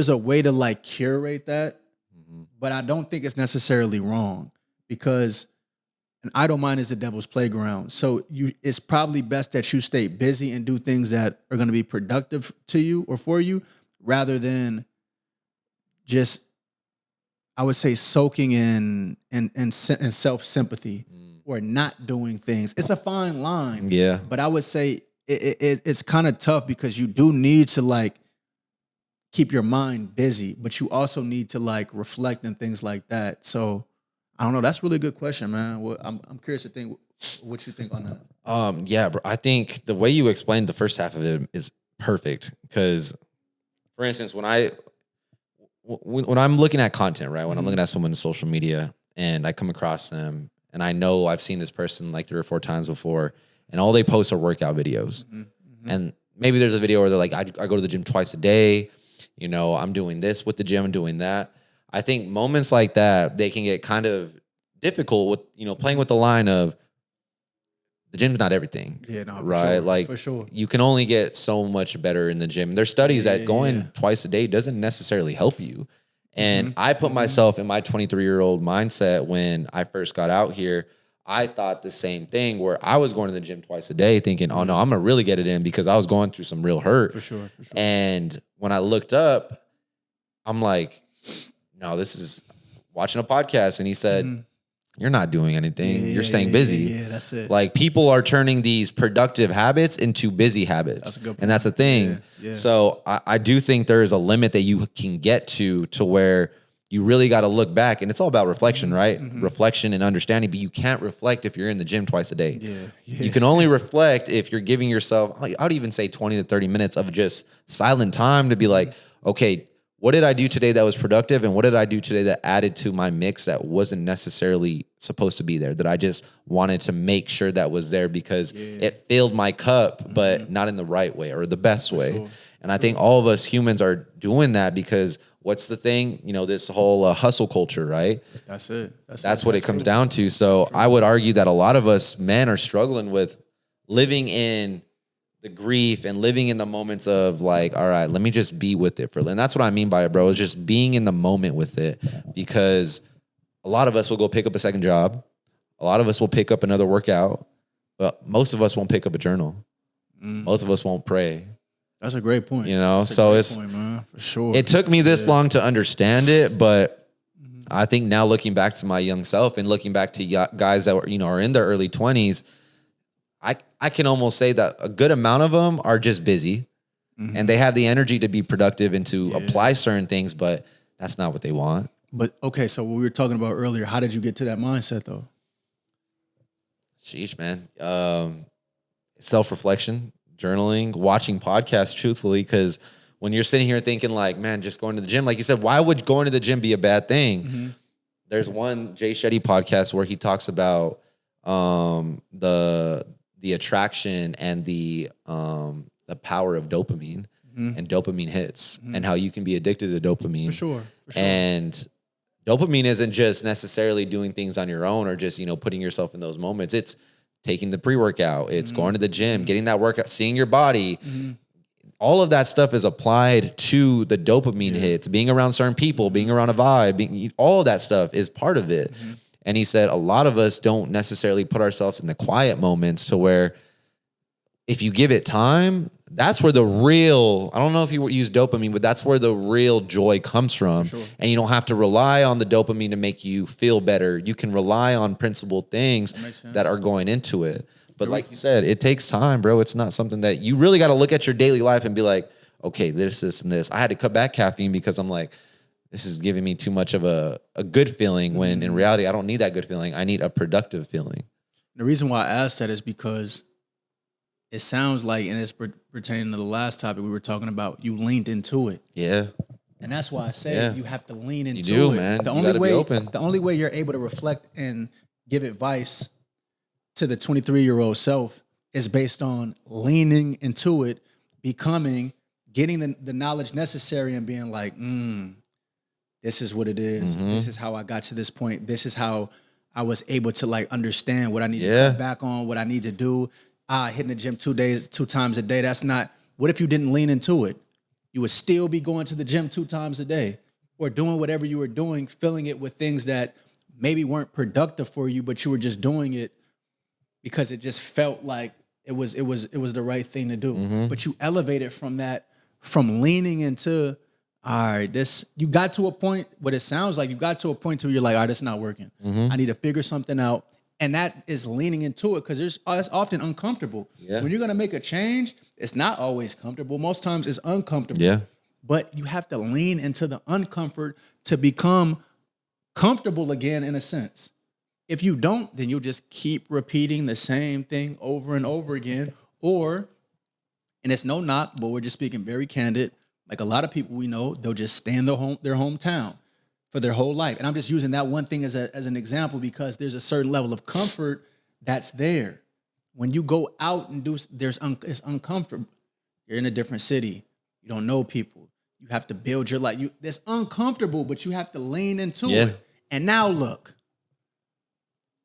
a way to like curate that, but I don't think it's necessarily wrong because an idle mind is the devil's playground. So it's probably best that you stay busy and do things that are going to be productive to you or for you rather than just, I would say, soaking in self-sympathy or not doing things. It's a fine line. Yeah. But I would say it's kind of tough because you do need to like keep your mind busy, but you also need to like reflect and things like that. So I don't know. That's a really good question, man. I'm curious to think what you think on that. Yeah, bro. I think the way you explained the first half of it is perfect. Because, for instance, when I'm looking at content, right? When I'm looking at someone's social media and I come across them and I know I've seen this person like 3 or 4 times before, and all they post are workout videos. And maybe there's a video where they're like, I go to the gym twice a day. You know, I'm doing this with the gym and doing that. I think moments like that, they can get kind of difficult with, you know, playing with the line of the gym's not everything. Yeah, no, right? Sure, like for sure. You can only get so much better in the gym. There's studies that going twice a day doesn't necessarily help you. And I put myself in my 23-year-old mindset when I first got out here. I thought the same thing where I was going to the gym twice a day thinking, oh no, I'm going to really get it in because I was going through some real hurt. For sure. And when I looked up, I'm like, no, this is watching a podcast. And he said, you're not doing anything. You're staying busy. Yeah, that's it. Like people are turning these productive habits into busy habits. That's a good point. And that's the thing. Yeah. So I do think there is a limit that you can get to where you really got to look back, and it's all about reflection, right? Reflection and understanding, but you can't reflect if you're in the gym twice a day. Yeah. You can only reflect if you're giving yourself, like, I would even say 20 to 30 minutes of just silent time to be like, okay, what did I do today that was productive? And what did I do today that added to my mix that wasn't necessarily supposed to be there, that I just wanted to make sure that was there because it filled my cup, but not in the right way or the best way. Sure. And I think all of us humans are doing that because what's the thing? You know, this whole hustle culture, right? That's it. That's what it comes down to. So I would argue that a lot of us men are struggling with living in the grief and living in the moments of like, all right, let me just be with it and that's what I mean by it, bro, is just being in the moment with it. Because a lot of us will go pick up a second job. A lot of us will pick up another workout, but most of us won't pick up a journal. Most of us won't pray. That's a great point. You know, that's so it's point, man, for sure. It took me this long to understand it, but I think now looking back to my young self and looking back to guys that were, you know, are in their early 20s, I can almost say that a good amount of them are just busy and they have the energy to be productive and to apply certain things, but that's not what they want. But okay, so what we were talking about earlier, how did you get to that mindset though? Sheesh, man. Self-reflection, journaling, watching podcasts, truthfully, because when you're sitting here thinking like, man, just going to the gym, like you said, why would going to the gym be a bad thing? There's one Jay Shetty podcast where he talks about the attraction and the power of dopamine. and dopamine hits and how you can be addicted to dopamine. For sure. And dopamine isn't just necessarily doing things on your own or just, putting yourself in those moments. It's taking the pre-workout. It's going to the gym, getting that workout, seeing your body. All of that stuff is applied to the dopamine hits, being around certain people, being around a vibe, all of that stuff is part of it. And he said a lot of us don't necessarily put ourselves in the quiet moments to where if you give it time, that's where the real, I don't know if you use dopamine, but that's where the real joy comes from. Sure. And you don't have to rely on the dopamine to make you feel better. You can rely on principled things that are going into it. But like you said, it takes time, bro. It's not something that you really got to look at your daily life and be like, okay, this, and this. I had to cut back caffeine because I'm like, this is giving me too much of a good feeling when in reality, I don't need that good feeling. I need a productive feeling. The reason why I asked that is because it sounds like, and it's pertaining to the last topic we were talking about, you leaned into it. Yeah. And that's why I say you have to lean into it. You do, man. The you only way, be open. The only way you're able to reflect and give advice to the 23-year-old self is based on leaning into it, becoming, getting the knowledge necessary and being like, this is what it is. This is how I got to this point. This is how I was able to like understand what I need to cut back on, what I need to do. Hitting the gym 2 times a day. That's not, what if you didn't lean into it? You would still be going to the gym 2 times a day or doing whatever you were doing, filling it with things that maybe weren't productive for you, but you were just doing it because it just felt like it was the right thing to do. But you elevated from that, from leaning into, all right, you got to a point, what it sounds like, you got to a point where you're like, all right, it's not working. I need to figure something out. And that is leaning into it because it's often uncomfortable. Yeah. When you're going to make a change, it's not always comfortable. Most times it's uncomfortable. Yeah. But you have to lean into the uncomfort to become comfortable again in a sense. If you don't, then you'll just keep repeating the same thing over and over again. Or, and it's no knock, but we're just speaking very candid, like a lot of people we know, they'll just stay in their hometown for their whole life. And I'm just using that one thing as an example because there's a certain level of comfort that's there. When you go out and it's uncomfortable. You're in a different city. You don't know people. You have to build your life. It's uncomfortable, but you have to lean into it. And now look.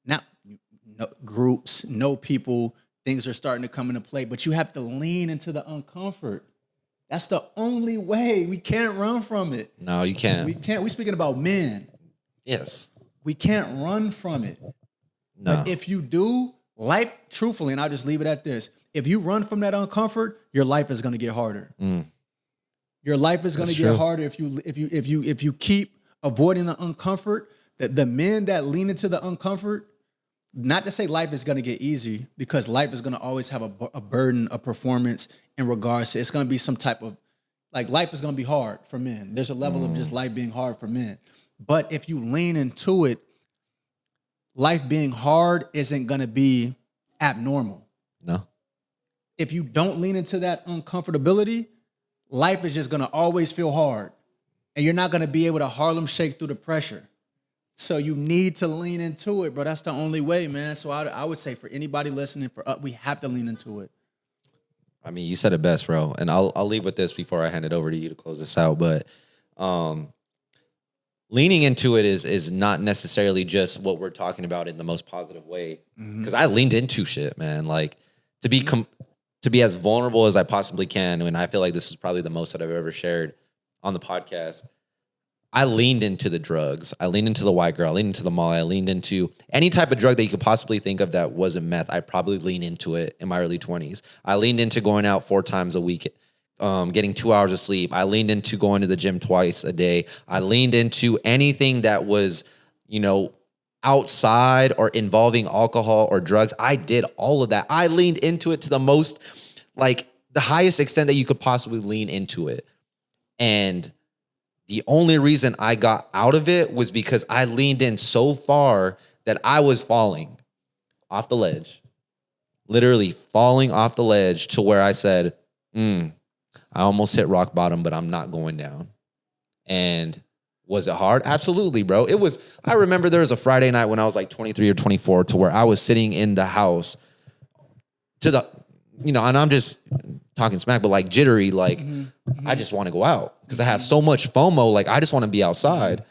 Now, groups, know people, things are starting to come into play, but you have to lean into the uncomfort. That's the only way. We can't run from it. No, you can't. We can't. We're speaking about men. Yes. We can't run from it. No. But if you do, life, truthfully, and I'll just leave it at this, if you run from that uncomfort, your life is going to get harder. Your life is going to get harder if you keep avoiding the uncomfort. The men that lean into the uncomfort, not to say life is going to get easy, because life is going to always have a burden of performance in regards to, it's going to be some type of, like, life is going to be hard for men. There's a level of just life being hard for men. But if you lean into it, life being hard isn't going to be abnormal. No. If you don't lean into that uncomfortability, life is just going to always feel hard. And you're not going to be able to Harlem shake through the pressure. So you need to lean into it, bro. That's the only way, man. So I would say for anybody listening, we have to lean into it. I mean, you said it best, bro. And I'll leave with this before I hand it over to you to close this out. But leaning into it is not necessarily just what we're talking about in the most positive way. Because I leaned into shit, man. Like to be as vulnerable as I possibly can. And I feel like this is probably the most that I've ever shared on the podcast. I leaned into the drugs. I leaned into the white girl. I leaned into the molly. I leaned into any type of drug that you could possibly think of that wasn't meth. I probably leaned into it in my early 20s. I leaned into going out 4 times a week, getting 2 hours of sleep. I leaned into going to the gym twice a day. I leaned into anything that was, outside or involving alcohol or drugs. I did all of that. I leaned into it to the most, like the highest extent that you could possibly lean into it. And the only reason I got out of it was because I leaned in so far that I was falling off the ledge, literally falling off the ledge to where I said, I almost hit rock bottom, but I'm not going down. And was it hard? Absolutely, bro. It was. I remember there was a Friday night when I was like 23 or 24 to where I was sitting in the house and I'm just talking smack, but like jittery, like I just want to go out because I have so much FOMO. Like I just want to be outside.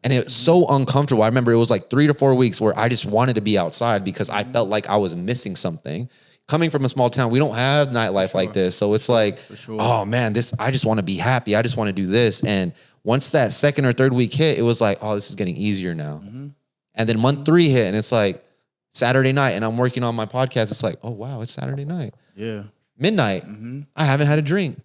And it's so uncomfortable. I remember it was like 3 to 4 weeks where I just wanted to be outside because I felt like I was missing something. Coming from a small town, we don't have nightlife like this. So it's like, oh man, I just want to be happy. I just want to do this. And once that second or third week hit, it was like, oh, this is getting easier now. And then month 3 hit and it's like Saturday night and I'm working on my podcast. It's like, oh wow, it's Saturday night. Yeah. Midnight. I haven't had a drink.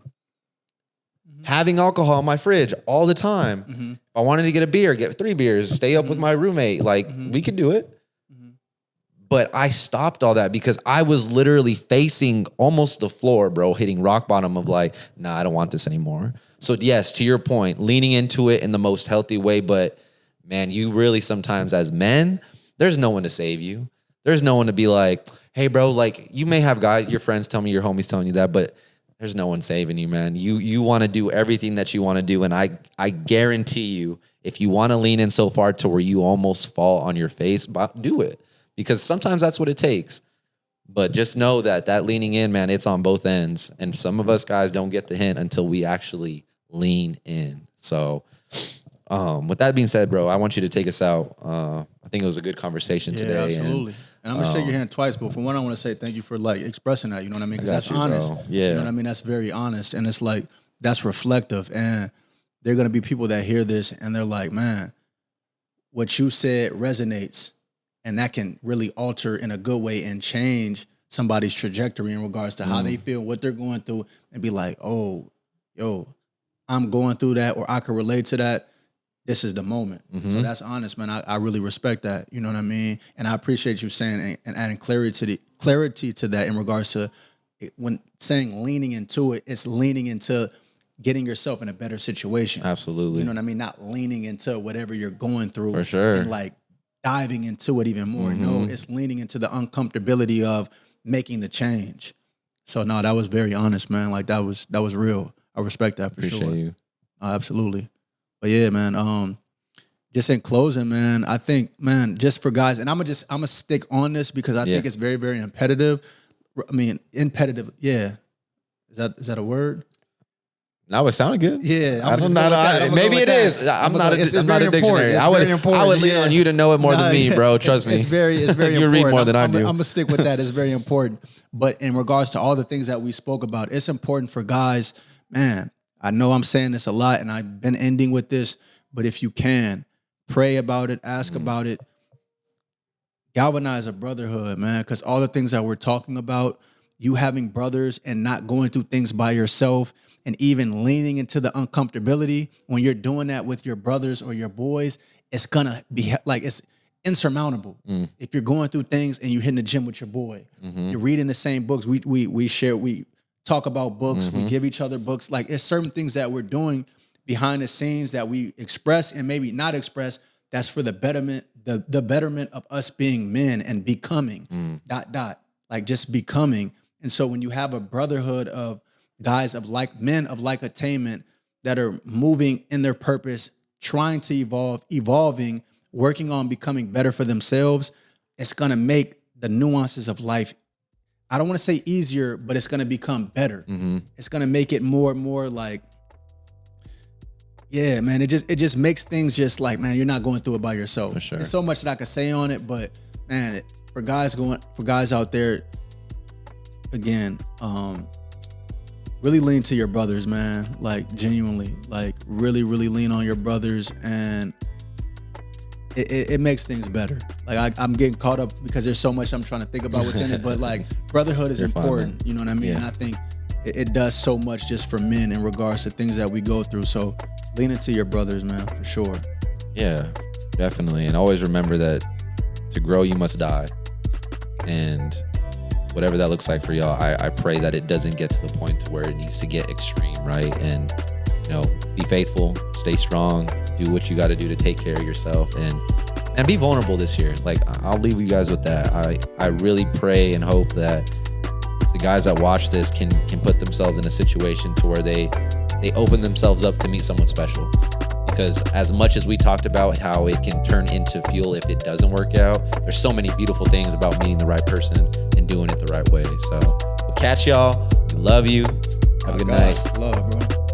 Having alcohol in my fridge all the time. If I wanted to get a beer, get 3 beers, stay up with my roommate. Like we could do it. But I stopped all that because I was literally facing almost the floor, bro, hitting rock bottom of like, nah, I don't want this anymore. So yes, to your point, leaning into it in the most healthy way. But man, you really sometimes as men, there's no one to save you. There's no one to be like, hey, bro, like you may have guys, your friends tell me, your homies telling you that, but there's no one saving you, man. You want to do everything that you want to do. And I guarantee you, if you want to lean in so far to where you almost fall on your face, do it. Because sometimes that's what it takes. But just know that leaning in, man, it's on both ends. And some of us guys don't get the hint until we actually lean in. So with that being said, bro, I want you to take us out. I think it was a good conversation today. Yeah, absolutely. And I'm going to shake your hand twice, but for one, I want to say thank you for like expressing that, you know what I mean? Because that's honest. Bro. Yeah. You know what I mean? That's very honest. And it's like, that's reflective. And there are going to be people that hear this and they're like, man, what you said resonates. And that can really alter in a good way and change somebody's trajectory in regards to how they feel, what they're going through, and be like, oh, yo, I'm going through that, or I can relate to that. This is the moment. So that's honest, man. I really respect that. You know what I mean? And I appreciate you saying and adding clarity to that in regards to when saying leaning into it, it's leaning into getting yourself in a better situation. Absolutely. You know what I mean? Not leaning into whatever you're going through. For sure. And like diving into it even more. No, it's leaning into the uncomfortability of making the change. So no, that was very honest, man. Like that was real. I respect that for sure. Appreciate you. Absolutely. But yeah, man, just in closing, man, I think, man, just for guys, and I'm gonna stick on this because I think it's very, very imperative. I mean, imperative, yeah. Is that a word? No, it sounded good. Yeah, I don't know. Maybe it is. I'm not a dictionary. I would lean on you to know it more than me, bro. Trust me. It's very you important. You read more than I do. I'm gonna stick with that. It's very important. But in regards to all the things that we spoke about, it's important for guys, man. I know I'm saying this a lot, and I've been ending with this, but if you can, pray about it, ask about it, galvanize a brotherhood, man, because all the things that we're talking about, you having brothers and not going through things by yourself and even leaning into the uncomfortability, when you're doing that with your brothers or your boys, it's gonna be like, it's insurmountable. If you're going through things and you're hitting the gym with your boy, you're reading the same books, we share, we talk about books, we give each other books. Like it's certain things that we're doing behind the scenes that we express and maybe not express. That's for the betterment, the betterment of us being men and becoming, ... like just becoming. And so when you have a brotherhood of guys of like men of like attainment that are moving in their purpose, trying to evolving, working on becoming better for themselves, it's going to make the nuances of life, I don't want to say easier, but it's going to become better. It's going to make it more and more like, yeah, man, it just makes things just like, man, you're not going through it by yourself. For sure. There's so much that I could say on it, but man, for guys out there, again, really lean to your brothers, man. Like genuinely, like really, really lean on your brothers, and it makes things better. Like I'm getting caught up because there's so much I'm trying to think about within it, but like brotherhood is important. You know what I mean? Yeah. And I think it does so much just for men in regards to things that we go through. So lean into your brothers, man, for sure. Yeah, definitely. And always remember that to grow, you must die. And whatever that looks like for y'all, I pray that it doesn't get to the point to where it needs to get extreme, right? And, be faithful, stay strong, do what you got to do to take care of yourself, and be vulnerable this year. Like, I'll leave you guys with that. I really pray and hope that the guys that watch this can put themselves in a situation to where they open themselves up to meet someone special. Because as much as we talked about how it can turn into fuel if it doesn't work out, there's so many beautiful things about meeting the right person and doing it the right way. So catch y'all. We love you. Have a good night. Love, bro.